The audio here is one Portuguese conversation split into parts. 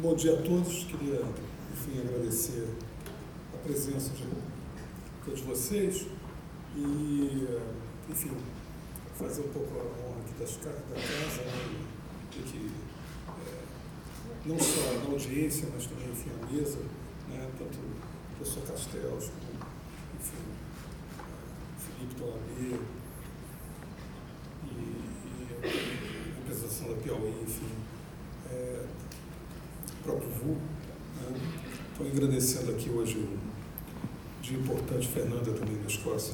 Bom dia a todos. Queria, enfim, agradecer a presença de todos vocês e, enfim, fazer um pouco a honra aqui da casa, né, e que não só na audiência, mas também, enfim, a mesa, né, tanto o professor Castells como, enfim, Felipe Tolabê e a representação da Piauí, enfim, o próprio VU, né? Estou agradecendo aqui hoje um dia importante, Fernanda também da Escócia,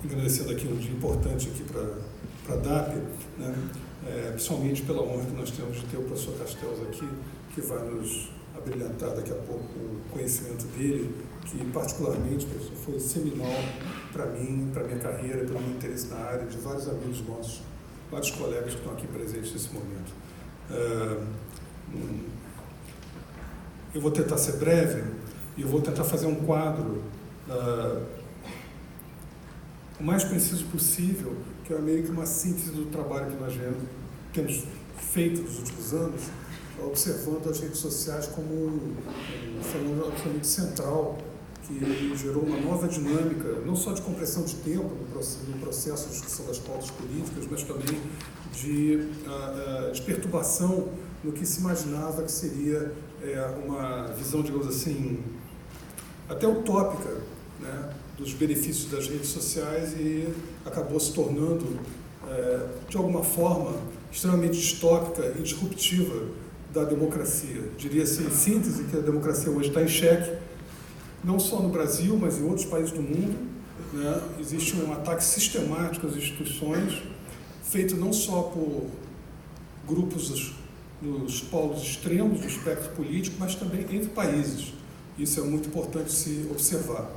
agradecendo aqui um dia importante aqui para a DAP, né? Principalmente pela honra que nós temos de ter o professor Castells aqui, que vai nos abrilhantar daqui a pouco o conhecimento dele, que particularmente, professor, foi seminal para mim, para a minha carreira, pelo meu interesse na área, de vários amigos nossos, vários colegas que estão aqui presentes nesse momento. Eu vou tentar ser breve e eu vou tentar fazer um quadro o mais preciso possível, que é meio que uma síntese do trabalho que nós temos feito nos últimos anos, observando as redes sociais como um fenômeno absolutamente central, que gerou uma nova dinâmica, não só de compressão de tempo no processo de discussão das pautas políticas, mas também de perturbação no que se imaginava que seria uma visão, digamos assim, até utópica, né, dos benefícios das redes sociais, e acabou se tornando, de alguma forma, extremamente distópica e disruptiva da democracia. Diria-se, em síntese, que a democracia hoje está em xeque, não só no Brasil, mas em outros países do mundo, né? Existe um ataque sistemático às instituições, feito não só por grupos nos polos extremos do espectro político, mas também entre países. Isso é muito importante se observar.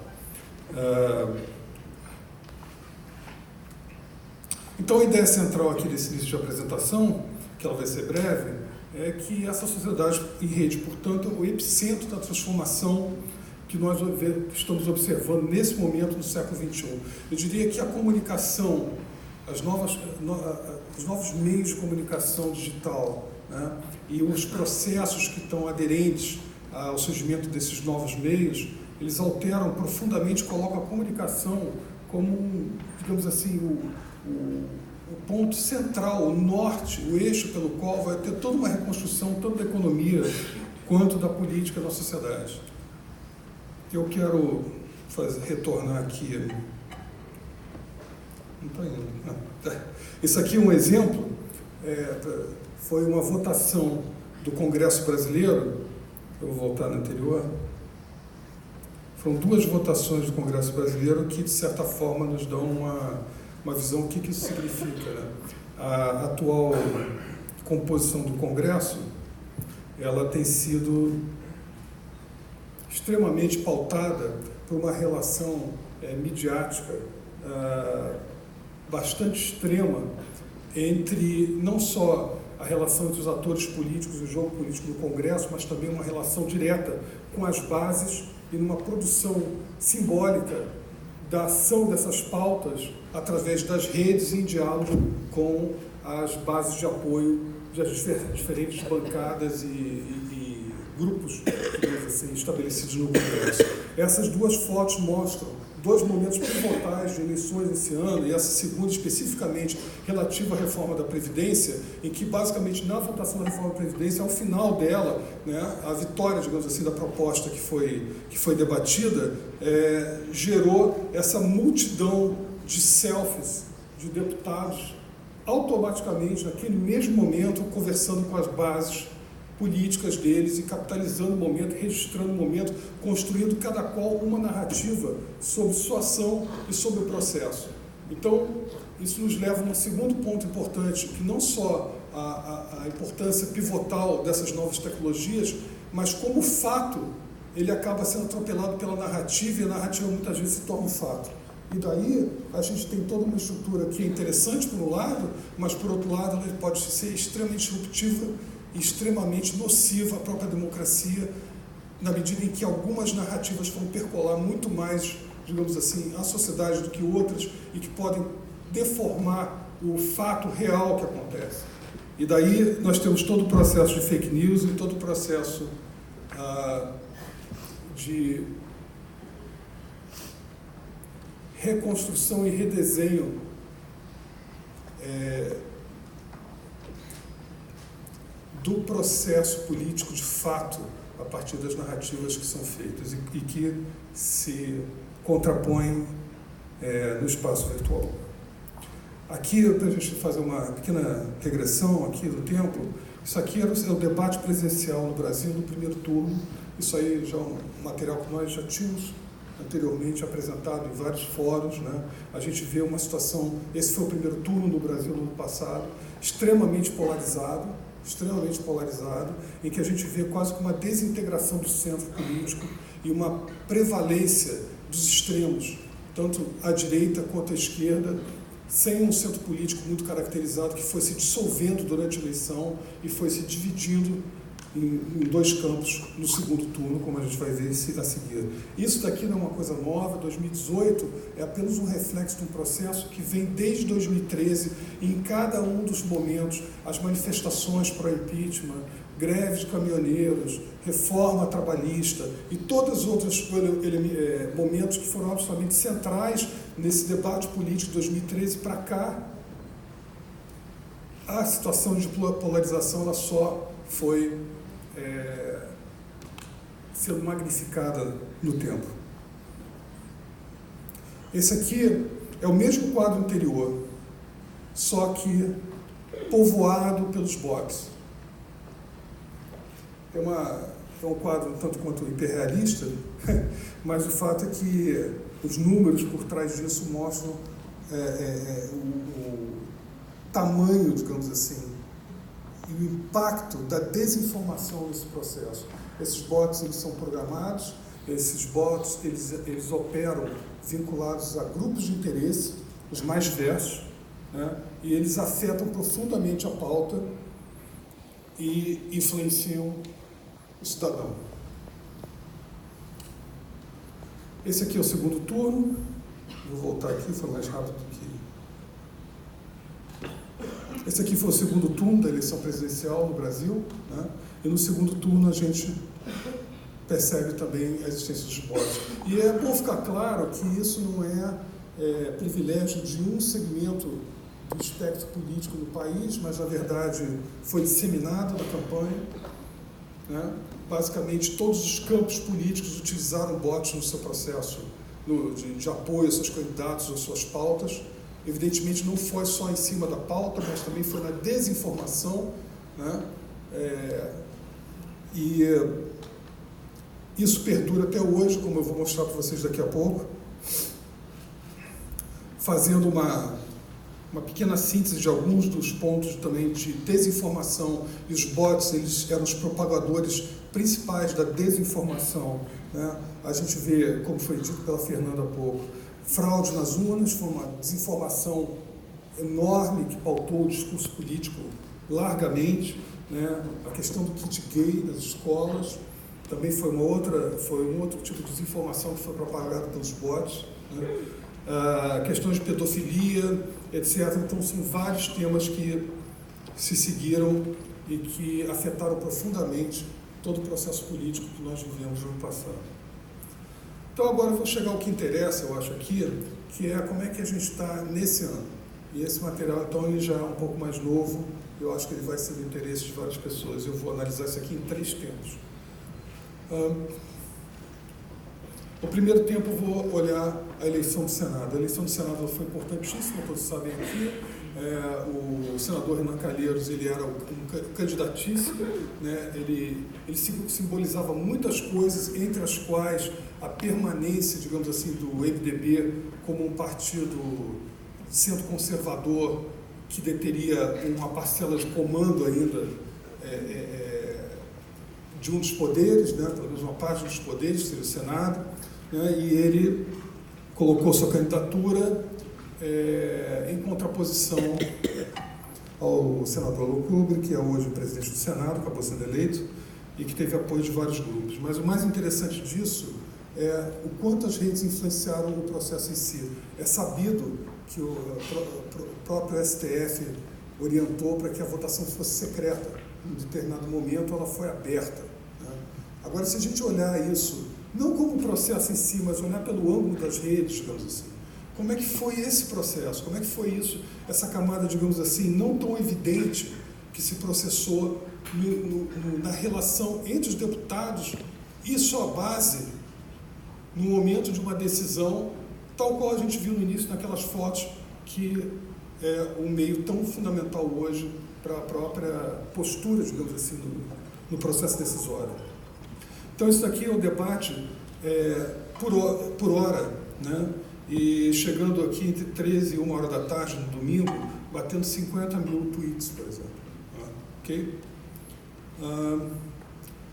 Então, a ideia central aqui desse início de apresentação, que ela vai ser breve, é que essa sociedade em rede, portanto, é o epicentro da transformação que nós estamos observando nesse momento no século XXI. Eu diria que a comunicação, os novos meios de comunicação digital, né, e os processos que estão aderentes ao surgimento desses novos meios, eles alteram profundamente, colocam a comunicação como, digamos assim, o ponto central, o norte, o eixo pelo qual vai ter toda uma reconstrução, tanto da economia quanto da política da sociedade. Eu quero retornar aqui. Não está indo. Isso aqui é um exemplo, foi uma votação do Congresso Brasileiro. Eu vou voltar no anterior. Foram duas votações do Congresso Brasileiro que, de certa forma, nos dão uma visão do que isso significa, né? A atual composição do Congresso, ela tem sido extremamente pautada por uma relação midiática bastante extrema entre não só a relação entre os atores políticos e o jogo político do Congresso, mas também uma relação direta com as bases e numa produção simbólica da ação dessas pautas através das redes em diálogo com as bases de apoio das diferentes bancadas e grupos, digamos assim, estabelecidos no Congresso. Essas duas fotos mostram dois momentos pivotais de eleições esse ano, e essa segunda especificamente relativa à reforma da Previdência, em que basicamente na votação da reforma da Previdência, ao final dela, né, a vitória, digamos assim, da proposta que foi debatida, gerou essa multidão de selfies de deputados automaticamente, naquele mesmo momento, conversando com as bases políticas deles e capitalizando o momento, registrando o momento, construindo cada qual uma narrativa sobre sua ação e sobre o processo. Então, isso nos leva a um segundo ponto importante, que não só a importância pivotal dessas novas tecnologias, mas como fato, ele acaba sendo atropelado pela narrativa, e a narrativa muitas vezes se torna um fato. E daí a gente tem toda uma estrutura que é interessante por um lado, mas por outro lado ela pode ser extremamente disruptiva e extremamente nociva à própria democracia, na medida em que algumas narrativas vão percolar muito mais, digamos assim, a sociedade do que outras, e que podem deformar o fato real que acontece. E daí nós temos todo o processo de fake news e todo o processo de reconstrução e redesenho do processo político de fato a partir das narrativas que são feitas e que se contrapõem no espaço virtual. Aqui, para a gente fazer uma pequena regressão aqui do tempo, isso aqui era o debate presidencial no Brasil no primeiro turno. Isso aí já é um material que nós já tínhamos anteriormente apresentado em vários fóruns, né? A gente vê uma situação, esse foi o primeiro turno no Brasil no ano passado, extremamente polarizado, em que a gente vê quase que uma desintegração do centro político e uma prevalência dos extremos, tanto à direita quanto à esquerda, sem um centro político muito caracterizado que foi se dissolvendo durante a eleição e foi se dividindo em dois campos no segundo turno, como a gente vai ver a seguir. Isso daqui não é uma coisa nova. 2018 é apenas um reflexo de um processo que vem desde 2013, e em cada um dos momentos, as manifestações pró-impeachment, greves de caminhoneiros, reforma trabalhista e todos os outros momentos que foram absolutamente centrais nesse debate político de 2013 para cá, a situação de polarização ela só foi sendo magnificada no tempo. Esse aqui é o mesmo quadro anterior, só que povoado pelos bots. É um quadro um tanto quanto hiperrealista, mas o fato é que os números por trás disso mostram o tamanho, digamos assim, e o impacto da desinformação nesse processo. Esses bots eles são programados, esses bots eles operam vinculados a grupos de interesse, os mais diversos, né? E eles afetam profundamente a pauta e influenciam o cidadão. Esse aqui é o segundo turno. Vou voltar aqui, foi mais rápido que... Esse aqui foi o segundo turno da eleição presidencial no Brasil, né? E no segundo turno a gente percebe também a existência dos bots. E é bom ficar claro que isso não é privilégio de um segmento do espectro político no país, mas na verdade foi disseminado na campanha, né? Basicamente todos os campos políticos utilizaram bots no seu processo de apoio a seus candidatos ou suas pautas. Evidentemente não foi só em cima da pauta, mas também foi na desinformação, né? E isso perdura até hoje, como eu vou mostrar para vocês daqui a pouco, fazendo uma pequena síntese de alguns dos pontos também de desinformação. E os bots, eles eram os propagadores principais da desinformação, né? A gente vê, como foi dito pela Fernanda há pouco, fraude nas urnas, foi uma desinformação enorme que pautou o discurso político largamente, né? A questão do kit gay nas escolas também foi um outro tipo de desinformação que foi propagada pelos bots, né? Questões de pedofilia, etc. Então são vários temas que se seguiram e que afetaram profundamente todo o processo político que nós vivemos no ano passado. Então agora eu vou chegar ao que interessa, eu acho, aqui, que é como é que a gente está nesse ano. E esse material, então, ele já é um pouco mais novo, eu acho que ele vai ser do interesse de várias pessoas. Eu vou analisar isso aqui em 3 tempos. No primeiro tempo eu vou olhar a eleição do Senado. A eleição do Senado foi importantíssima, todos sabem aqui. O senador Renan Calheiros, ele era um candidatíssimo, né? Ele simbolizava muitas coisas, entre as quais a permanência, digamos assim, do MDB como um partido centro-conservador que deteria uma parcela de comando ainda de um dos poderes, né? Pelo menos uma parte dos poderes, seria o Senado, né? E ele colocou sua candidatura em contraposição ao senador Alcolumbre, que é hoje o presidente do Senado, acabou sendo eleito, e que teve apoio de vários grupos. Mas o mais interessante disso é o quanto as redes influenciaram o processo em si. É sabido que o próprio STF, orientou para que a votação fosse secreta. Em determinado momento ela foi aberta, né? Agora, se a gente olhar isso, não como o processo em si, mas olhar pelo ângulo das redes, digamos assim, como é que foi esse processo? Como é que foi isso, essa camada, digamos assim, não tão evidente que se processou na relação entre os deputados e sua base no momento de uma decisão, tal qual a gente viu no início naquelas fotos, que é um meio tão fundamental hoje para a própria postura, digamos assim, no processo decisório. Então, isso daqui é o debate por hora, né? E chegando aqui entre 13 e 1 hora da tarde, no domingo, batendo 50 mil tweets, por exemplo. Ok?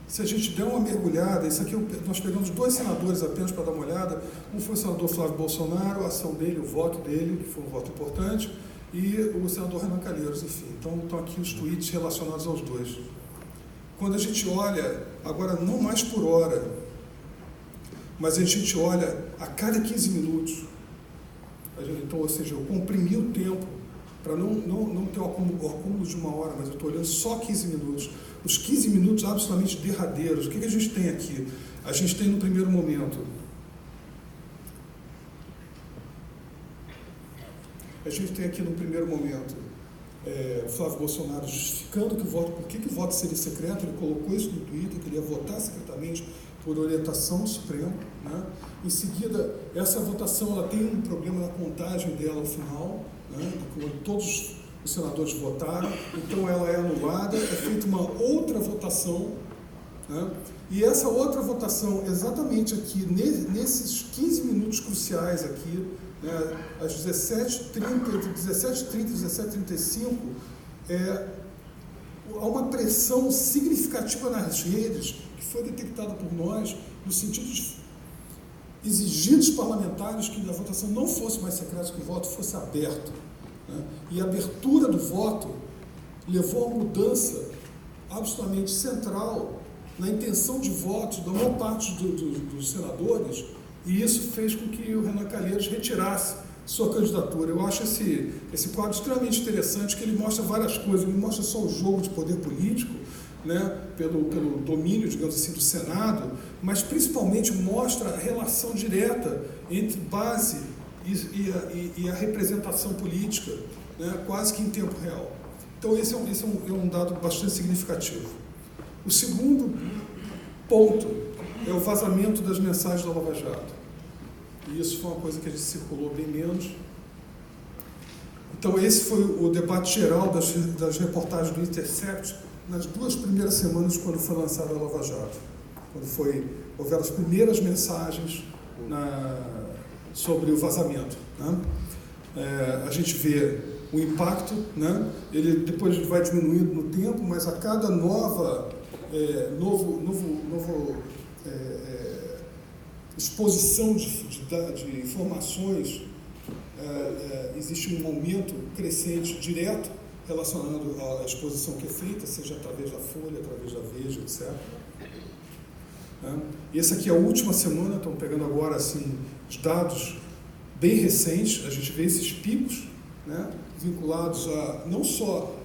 Se a gente der uma mergulhada, isso aqui nós pegamos 2 senadores apenas para dar uma olhada. Um foi o senador Flávio Bolsonaro, a ação dele, o voto dele, que foi um voto importante, e o senador Renan Calheiros, enfim. Então, estão aqui os tweets relacionados aos dois. Quando a gente olha, agora não mais por hora, mas a gente olha a cada 15 minutos, então, ou seja, eu comprimi o tempo para não ter o acúmulo de 1 hora, mas eu estou olhando só 15 minutos. Os 15 minutos absolutamente derradeiros. O que a gente tem aqui? A gente tem no primeiro momento, o Flávio Bolsonaro justificando que o voto, por que o voto seria secreto. Ele colocou isso no Twitter, que ele ia votar secretamente por orientação do Supremo, né? Em seguida, essa votação ela tem um problema na contagem dela ao final, né? Quando todos os senadores votaram, então ela é anulada, é feita uma outra votação, né? E essa outra votação, exatamente aqui, nesses 15 minutos cruciais aqui, né, às 17h30, entre 17h30 e 17h35, há uma pressão significativa nas redes, que foi detectada por nós, no sentido de exigir dos parlamentares que a votação não fosse mais secreta, que o voto fosse aberto, né? E a abertura do voto levou a mudança absolutamente central na intenção de votos da maior parte dos senadores, e isso fez com que o Renan Calheiros retirasse sua candidatura. Eu acho esse quadro extremamente interessante, que ele mostra várias coisas. Ele mostra só o jogo de poder político, né, pelo domínio, digamos assim, do Senado, mas principalmente mostra a relação direta entre base e a representação política, né, quase que em tempo real. Então esse é um dado bastante significativo. O segundo ponto é o vazamento das mensagens da Lava Jato. E isso foi uma coisa que a gente circulou bem menos. Então esse foi o debate geral das reportagens do Intercept nas 2 primeiras semanas quando foi lançada a Lava Jato. Quando houveram as primeiras mensagens sobre o vazamento, né? A gente vê o impacto, né? Ele depois vai diminuindo no tempo, mas a cada nova exposição de informações, existe um aumento crescente direto relacionado à exposição que é feita, seja através da Folha, através da Veja, etc. E essa aqui é a última semana, estamos pegando agora assim, os dados bem recentes, a gente vê esses picos, né, vinculados a não só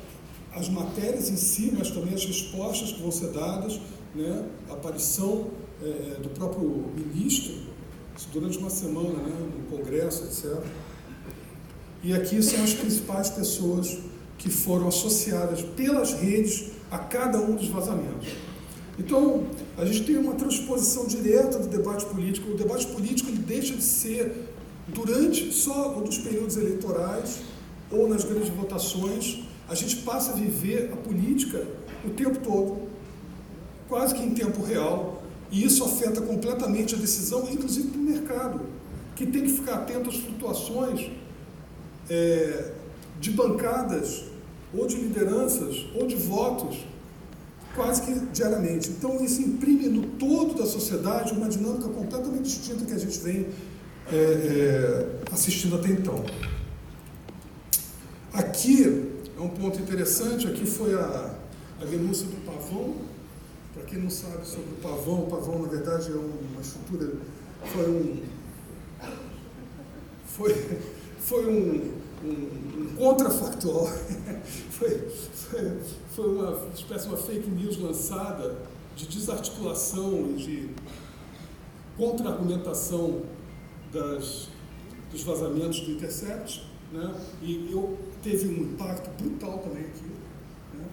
as matérias em si, mas também as respostas que vão ser dadas, né, a aparição do próprio ministro durante uma semana, né, no Congresso, etc. E aqui são as principais pessoas que foram associadas pelas redes a cada um dos vazamentos. Então, a gente tem uma transposição direta do debate político. O debate político ele deixa de ser durante só dos períodos eleitorais ou nas grandes votações. A gente passa a viver a política o tempo todo, quase que em tempo real, e isso afeta completamente a decisão, inclusive para o mercado, que tem que ficar atento às flutuações de bancadas, ou de lideranças, ou de votos, quase que diariamente. Então, isso imprime no todo da sociedade uma dinâmica completamente distinta que a gente vem assistindo até então. Aqui é um ponto interessante, aqui foi a denúncia do Pavão. Para quem não sabe sobre o Pavão na verdade é uma estrutura, foi um contrafactual. foi uma espécie de uma fake news lançada de desarticulação e de contra-argumentação dos vazamentos do Intercept, né? E teve um impacto brutal também aqui. Né?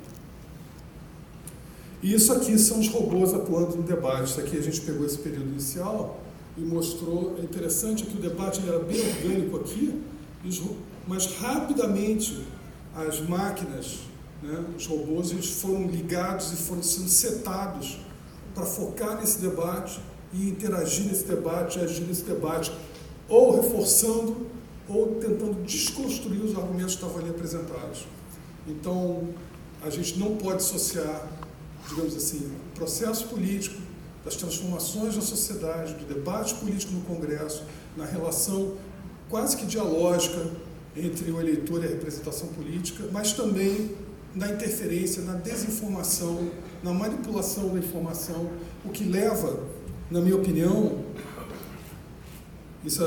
E isso aqui são os robôs atuando no debate. Isso aqui a gente pegou esse período inicial e mostrou. É interessante que o debate era bem orgânico aqui, mas rapidamente as máquinas, né, os robôs, eles foram ligados e foram sendo setados para focar nesse debate e interagir nesse debate, agir nesse debate, ou reforçando ou tentando desconstruir os argumentos que estavam ali apresentados. Então, a gente não pode associar, digamos assim, o processo político, das transformações da sociedade, do debate político no Congresso, na relação quase que dialógica entre o eleitor e a representação política, mas também na interferência, na desinformação, na manipulação da informação, o que leva, na minha opinião, isso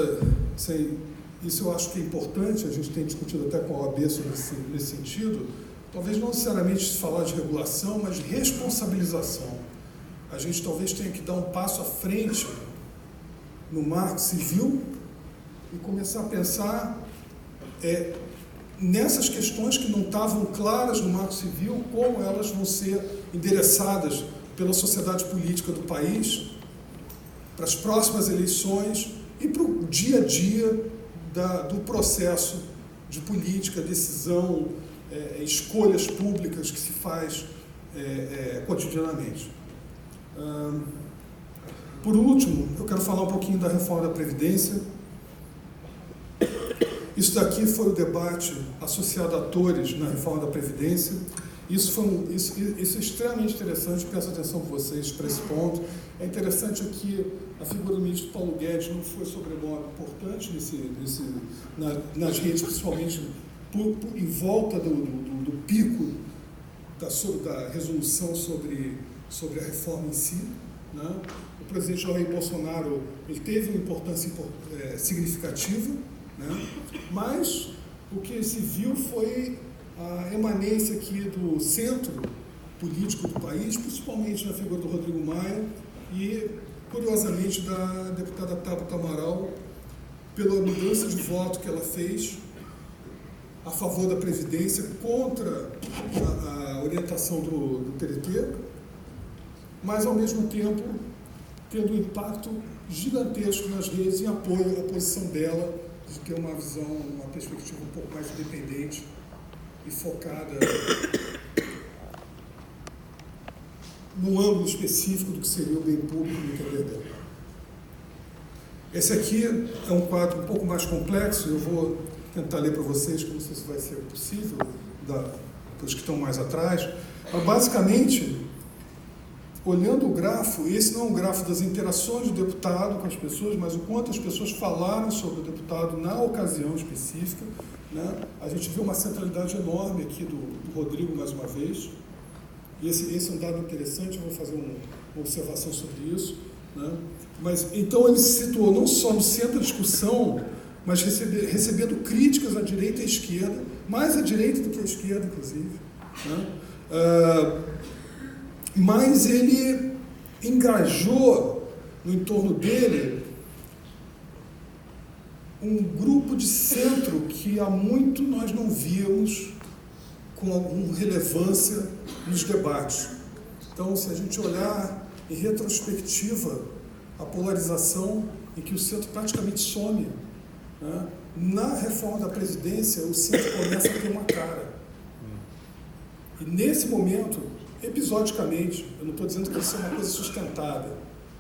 eu acho que é importante, a gente tem discutido até com a OAB sobre nesse sentido, talvez não necessariamente falar de regulação, mas de responsabilização. A gente talvez tenha que dar um passo à frente no marco civil e começar a pensar nessas questões que não estavam claras no marco civil, como elas vão ser endereçadas pela sociedade política do país para as próximas eleições e para o dia a dia do processo de política, decisão, escolhas públicas que se faz cotidianamente. Por último, eu quero falar um pouquinho da reforma da Previdência. Isso daqui foi o debate associado a atores na reforma da Previdência. Isso é extremamente interessante, peço atenção de vocês para esse ponto. É interessante aqui a figura do ministro Paulo Guedes não foi sobremodo importante nas redes, principalmente em volta do pico da resolução sobre a reforma em si. Né? O presidente Jair Bolsonaro ele teve uma importância significativa, né? Mas o que se viu foi a emanência aqui do centro político do país, principalmente na figura do Rodrigo Maia e, curiosamente, da deputada Tabata Amaral, pela mudança de voto que ela fez a favor da Previdência contra a orientação do TRT, mas, ao mesmo tempo, tendo um impacto gigantesco nas redes em apoio à posição dela de ter uma visão, uma perspectiva um pouco mais independente e focada num ângulo específico do que seria o bem público no entender dela. Esse aqui é um quadro um pouco mais complexo, eu vou tentar ler para vocês, que não sei se vai ser possível, para os que estão mais atrás, mas basicamente, olhando o grafo, esse não é um grafo das interações do deputado com as pessoas, mas o quanto as pessoas falaram sobre o deputado na ocasião específica. Né? A gente vê uma centralidade enorme aqui do Rodrigo, mais uma vez. E esse é um dado interessante, eu vou fazer uma observação sobre isso. Né? Mas, então, ele se situou não só no centro da discussão, mas recebendo críticas à direita e à esquerda, mais à direita do que à esquerda, inclusive. Né? Mas ele engajou no entorno dele um grupo de centro que há muito nós não víamos com alguma relevância nos debates. Então, se a gente olhar em retrospectiva a polarização em que o centro praticamente some, né? Na reforma da Previdência, o centro começa a ter uma cara. E nesse momento, episodicamente, eu não estou dizendo que isso é uma coisa sustentada,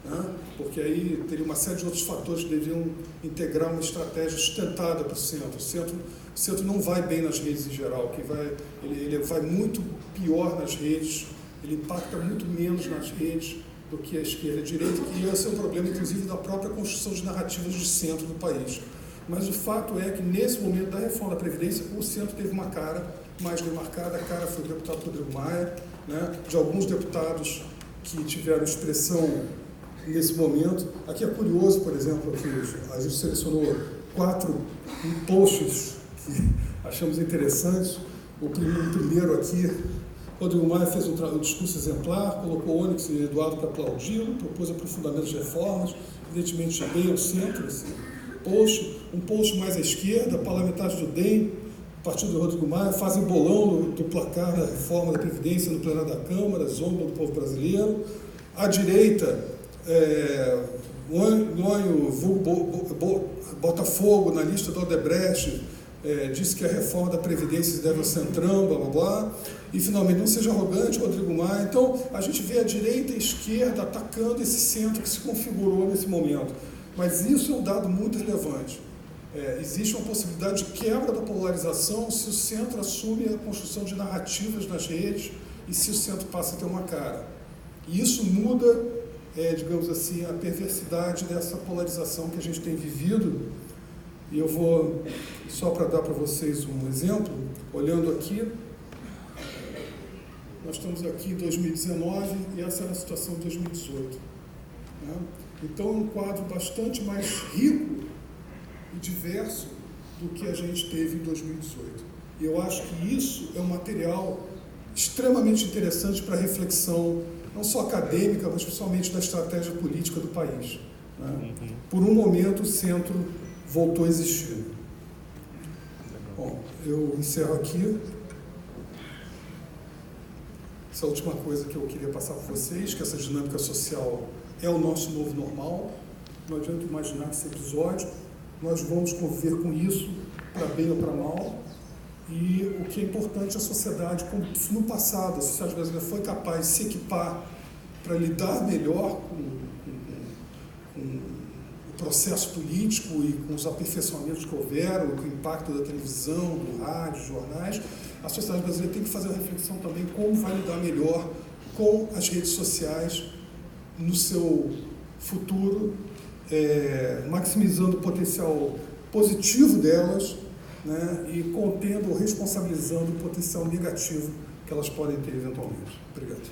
né? Porque aí teria uma série de outros fatores que deveriam integrar uma estratégia sustentada para o centro. O centro não vai bem nas redes em geral, ele vai muito pior nas redes, ele impacta muito menos nas redes do que a esquerda e a direita, e esse é um problema, inclusive, da própria construção de narrativas de centro do país. Mas o fato é que, nesse momento da reforma da Previdência, o centro teve uma cara mais demarcada, a cara foi o deputado Rodrigo Maia, né, de alguns deputados que tiveram expressão nesse momento. Aqui é curioso, por exemplo, que a gente selecionou 4 posts que achamos interessantes. O primeiro aqui, Rodrigo Maia fez um discurso exemplar, colocou Onyx e Eduardo para aplaudi-lo, propôs aprofundamento de reformas, evidentemente bem ao centro, um post mais à esquerda, parlamentares do DEM, partido do Rodrigo Maia, fazem bolão do placar da reforma da Previdência no plenário da Câmara, zombam do povo brasileiro. À direita, Noio Botafogo, na lista do Odebrecht, disse que a reforma da Previdência deve ao Centrão, blá blá blá. E finalmente, não seja arrogante, Rodrigo Maia. Então, a gente vê a direita e a esquerda atacando esse centro que se configurou nesse momento. Mas isso é um dado muito relevante. Existe uma possibilidade de quebra da polarização se o centro assume a construção de narrativas nas redes e se o centro passa a ter uma cara. E isso muda, digamos assim, a perversidade dessa polarização que a gente tem vivido. E eu vou, só para dar para vocês um exemplo, olhando aqui, nós estamos aqui em 2019 e essa era a situação de 2018. Né? Então é um quadro bastante mais rico e diverso do que a gente teve em 2018. E eu acho que isso é um material extremamente interessante para reflexão, não só acadêmica, mas principalmente da estratégia política do país. Né? Por um momento o centro voltou a existir. Bom, eu encerro aqui. Essa é a última coisa que eu queria passar para vocês, que essa dinâmica social é o nosso novo normal. Não adianta imaginar que esse episódio nós vamos conviver com isso, para bem ou para mal, e o que é importante, a sociedade, como no passado, a sociedade brasileira foi capaz de se equipar para lidar melhor com o processo político e com os aperfeiçoamentos que houveram, com o impacto da televisão, do rádio, jornais. A sociedade brasileira tem que fazer uma reflexão também como vai lidar melhor com as redes sociais no seu futuro, maximizando o potencial positivo delas, né, e contendo ou responsabilizando o potencial negativo que elas podem ter eventualmente. Obrigado.